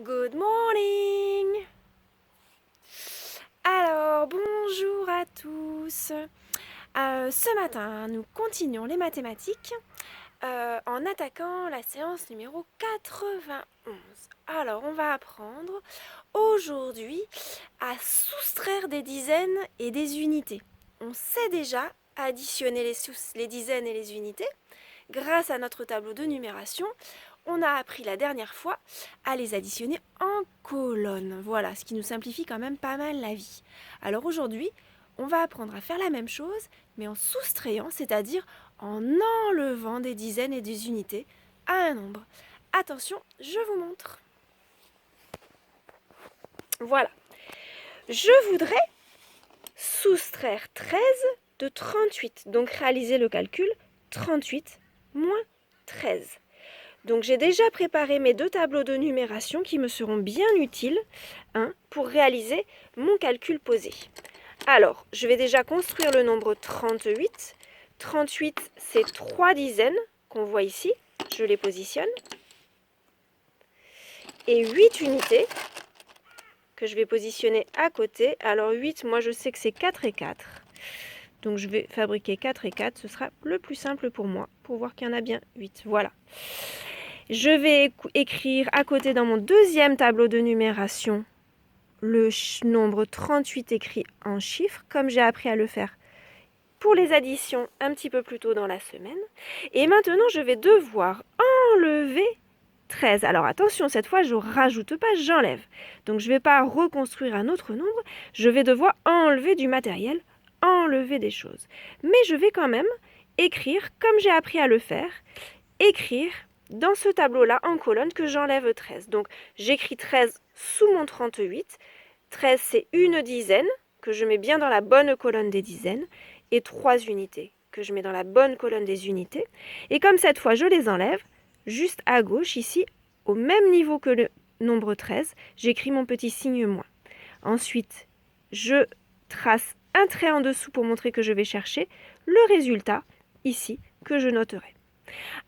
Good morning! Alors, bonjour à tous. Ce matin, nous continuons les mathématiques en attaquant la séance numéro 91. Alors, on va apprendre aujourd'hui à soustraire des dizaines et des unités. On sait déjà additionner les dizaines et les unités. Grâce à notre tableau de numération, on a appris la dernière fois à les additionner en colonnes. Voilà, ce qui nous simplifie quand même pas mal la vie. Alors aujourd'hui, on va apprendre à faire la même chose, mais en soustrayant, c'est-à-dire en enlevant des dizaines et des unités à un nombre. Attention, je vous montre. Voilà. Je voudrais soustraire 13 de 38. Donc réaliser le calcul 38 moins 13. Donc j'ai déjà préparé mes deux tableaux de numération qui me seront bien utiles pour réaliser mon calcul posé. Alors, je vais déjà construire le nombre 38. 38, c'est 3 dizaines qu'on voit ici. Je les positionne. Et 8 unités que je vais positionner à côté. Alors 8, moi je sais que c'est 4 et 4. Donc je vais fabriquer 4 et 4. Ce sera le plus simple pour moi, pour voir qu'il y en a bien 8. Voilà. Je vais écrire à côté dans mon deuxième tableau de numération le nombre 38 écrit en chiffres, comme j'ai appris à le faire pour les additions un petit peu plus tôt dans la semaine. Et maintenant, je vais devoir enlever 13. Alors attention, cette fois, je ne rajoute pas, j'enlève. Donc je ne vais pas reconstruire un autre nombre, je vais devoir enlever du matériel, enlever des choses. Mais je vais quand même écrire, comme j'ai appris à le faire, écrire dans ce tableau-là en colonne que j'enlève 13. Donc j'écris 13 sous mon 38. 13, c'est une dizaine que je mets bien dans la bonne colonne des dizaines et 3 unités que je mets dans la bonne colonne des unités. Et comme cette fois je les enlève, juste à gauche ici, au même niveau que le nombre 13, j'écris mon petit signe moins. Ensuite, je trace un trait en dessous pour montrer que je vais chercher le résultat ici que je noterai.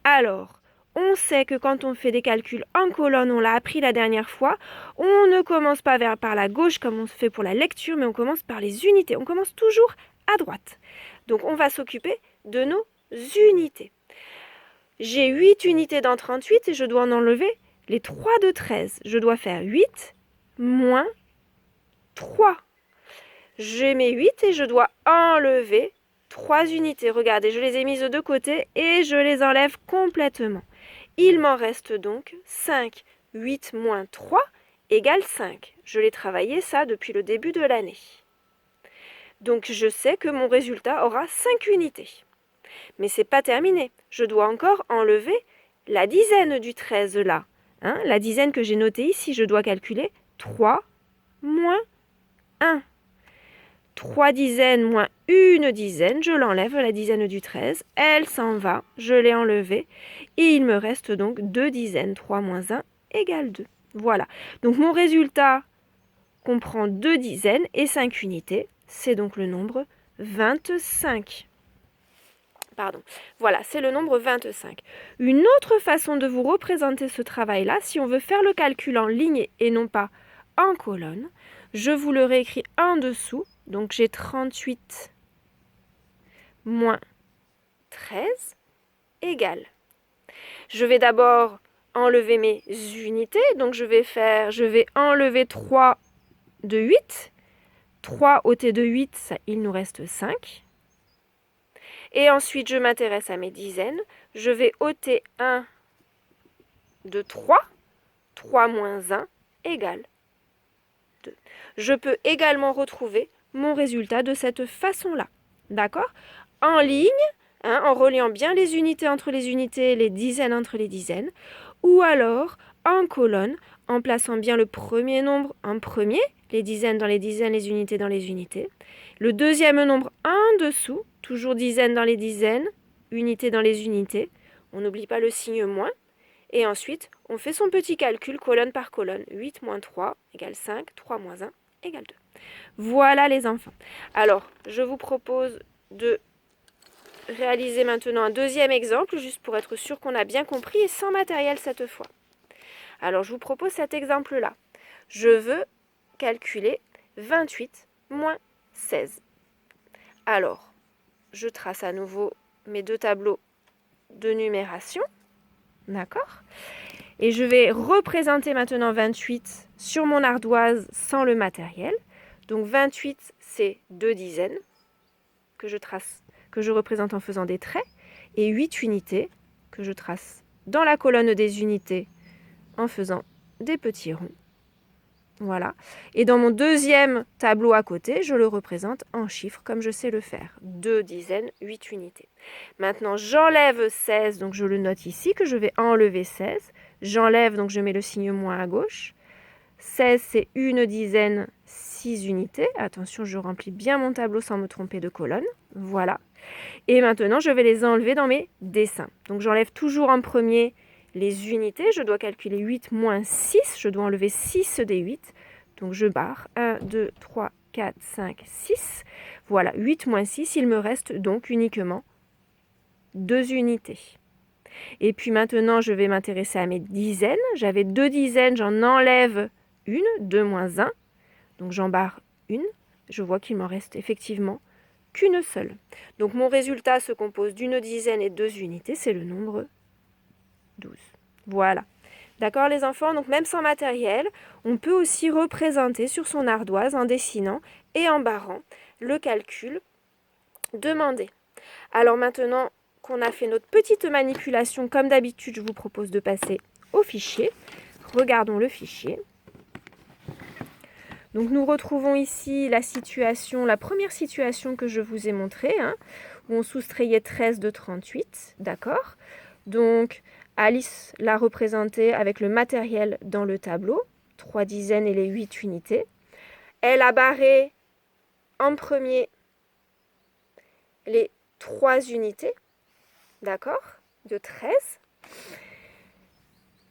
Alors, on sait que quand on fait des calculs en colonne, on l'a appris la dernière fois, on ne commence pas par la gauche comme on fait pour la lecture, mais on commence par les unités. On commence toujours à droite. Donc on va s'occuper de nos unités. J'ai 8 unités dans 38 et je dois en enlever les 3 de 13. Je dois faire 8 moins 3. J'ai mes 8 et je dois enlever 3 unités. Regardez, je les ai mises de côté et je les enlève complètement. Il m'en reste donc 5. 8 moins 3 égale 5. Je l'ai travaillé ça depuis le début de l'année. Donc je sais que mon résultat aura 5 unités. Mais c'est pas terminé. Je dois encore enlever la dizaine du 13 là. La dizaine que j'ai notée ici, je dois calculer 3 moins 1. 3 dizaines moins une dizaine, je l'enlève, la dizaine du 13, elle s'en va, je l'ai enlevée, et il me reste donc 2 dizaines, 3 moins 1 égale 2. Voilà, donc mon résultat comprend 2 dizaines et 5 unités, c'est donc le nombre 25. Pardon, voilà, c'est le nombre 25. Une autre façon de vous représenter ce travail-là, si on veut faire le calcul en ligne et non pas en colonne, je vous le réécris en dessous. Donc j'ai 38 moins 13 égale. Je vais d'abord enlever mes unités. Donc je vais enlever 3 de 8. 3 ôté de 8, ça, il nous reste 5. Et ensuite, je m'intéresse à mes dizaines. Je vais ôter 1 de 3. 3 moins 1 égale 2. Je peux également retrouver mon résultat de cette façon-là. D'accord? En ligne, en reliant bien les unités entre les unités, les dizaines entre les dizaines, ou alors en colonne, en plaçant bien le premier nombre en premier, les dizaines dans les dizaines, les unités dans les unités, le deuxième nombre en dessous, toujours dizaines dans les dizaines, unités dans les unités, on n'oublie pas le signe moins, et ensuite on fait son petit calcul colonne par colonne, 8 moins 3 égale 5, 3 moins 1 égale 2. Voilà les enfants. Alors, je vous propose de réaliser maintenant un deuxième exemple, juste pour être sûr qu'on a bien compris et sans matériel cette fois. Alors, je vous propose cet exemple-là. Je veux calculer 28 moins 16. Alors, je trace à nouveau mes deux tableaux de numération. D'accord? Et je vais représenter maintenant 28 sur mon ardoise sans le matériel. Donc 28, c'est 2 dizaines que je représente en faisant des traits, et 8 unités que je trace dans la colonne des unités en faisant des petits ronds. Voilà. Et dans mon deuxième tableau à côté, je le représente en chiffres comme je sais le faire. 2 dizaines, 8 unités. Maintenant, j'enlève 16, donc je le note ici que je vais enlever 16. J'enlève, donc je mets le signe moins à gauche. 16, c'est 1 dizaine, 6 unités. Attention, je remplis bien mon tableau sans me tromper de colonne. Voilà. Et maintenant, je vais les enlever dans mes dessins. Donc, j'enlève toujours en premier les unités. Je dois calculer 8 moins 6. Je dois enlever 6 des 8. Donc, je barre. 1, 2, 3, 4, 5, 6. Voilà, 8 moins 6. Il me reste donc uniquement 2 unités. Et puis maintenant, je vais m'intéresser à mes dizaines. J'avais 2 dizaines, j'en enlève une, 2 moins 1. Donc j'en barre une. Je vois qu'il m'en reste effectivement qu'une seule. Donc mon résultat se compose d'une dizaine et 2 unités, c'est le nombre 12. Voilà. D'accord les enfants? Donc même sans matériel, on peut aussi représenter sur son ardoise en dessinant et en barrant le calcul demandé. Alors maintenant qu'on a fait notre petite manipulation, comme d'habitude, je vous propose de passer au fichier. Regardons le fichier. Donc nous retrouvons ici la première situation que je vous ai montrée, où on soustrayait 13 de 38, d'accord? Donc Alice l'a représenté avec le matériel dans le tableau, 3 dizaines et les 8 unités. Elle a barré en premier les 3 unités, d'accord, de 13.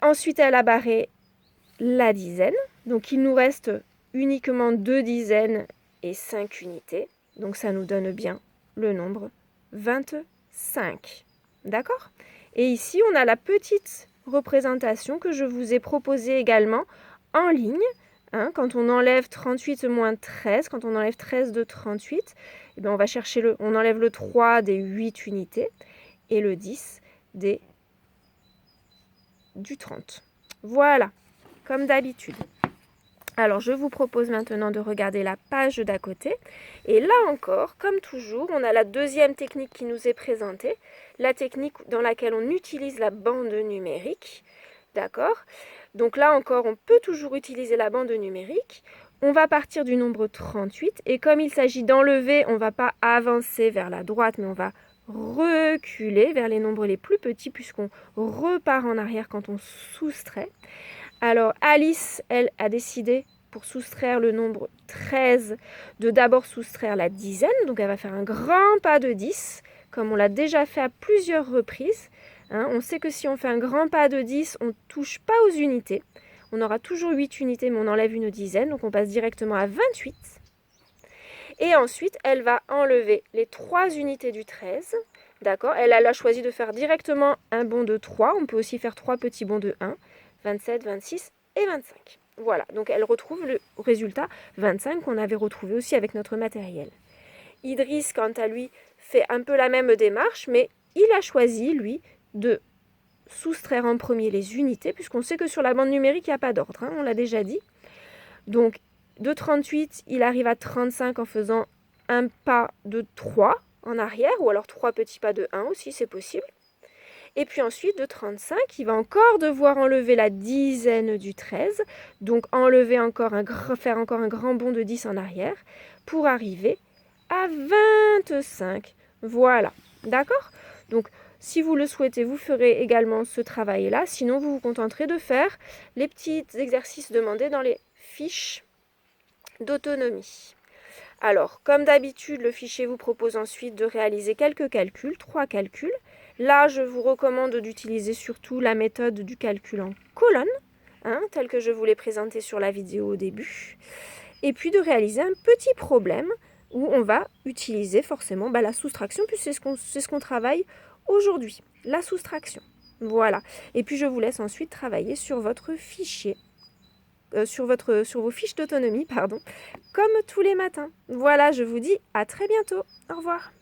Ensuite, elle a barré la dizaine. Donc, il nous reste uniquement 2 dizaines et 5 unités. Donc, ça nous donne bien le nombre 25. D'accord? Et ici, on a la petite représentation que je vous ai proposée également en ligne. Quand on enlève 38 moins 13, quand on enlève 13 de 38, eh bien on va chercher on enlève le 3 des 8 unités et le 10 du 30. Voilà, comme d'habitude. Alors, je vous propose maintenant de regarder la page d'à côté. Et là encore, comme toujours, on a la deuxième technique qui nous est présentée, la technique dans laquelle on utilise la bande numérique. D'accord? Donc là encore, on peut toujours utiliser la bande numérique. On va partir du nombre 38. Et comme il s'agit d'enlever, on ne va pas avancer vers la droite, mais on va reculer vers les nombres les plus petits, puisqu'on repart en arrière quand on soustrait. Alors Alice, elle, a décidé, pour soustraire le nombre 13, de d'abord soustraire la dizaine. Donc elle va faire un grand pas de 10, comme on l'a déjà fait à plusieurs reprises. On sait que si on fait un grand pas de 10, on ne touche pas aux unités. On aura toujours 8 unités, mais on enlève une dizaine. Donc on passe directement à 28. Et ensuite, elle va enlever les 3 unités du 13. D'accord? Elle a choisi de faire directement un bond de 3. On peut aussi faire 3 petits bonds de 1. 27, 26 et 25. Voilà, donc elle retrouve le résultat 25 qu'on avait retrouvé aussi avec notre matériel. Idriss, quant à lui, fait un peu la même démarche, mais il a choisi, lui, de soustraire en premier les unités, puisqu'on sait que sur la bande numérique, il n'y a pas d'ordre, on l'a déjà dit. Donc, de 38, il arrive à 35 en faisant un pas de 3 en arrière, ou alors 3 petits pas de 1 aussi, c'est possible. Et puis ensuite, de 35, il va encore devoir enlever la dizaine du 13. Donc, faire encore un grand bond de 10 en arrière pour arriver à 25. Voilà. D'accord? Donc, si vous le souhaitez, vous ferez également ce travail-là. Sinon, vous vous contenterez de faire les petits exercices demandés dans les fiches d'autonomie. Alors, comme d'habitude, le fichier vous propose ensuite de réaliser quelques calculs, 3 calculs. Là, je vous recommande d'utiliser surtout la méthode du calcul en colonne, telle que je vous l'ai présentée sur la vidéo au début. Et puis de réaliser un petit problème où on va utiliser forcément la soustraction, puisque c'est ce qu'on travaille aujourd'hui, la soustraction. Voilà. Et puis je vous laisse ensuite travailler sur votre fichier, sur vos fiches d'autonomie, pardon, comme tous les matins. Voilà, je vous dis à très bientôt. Au revoir.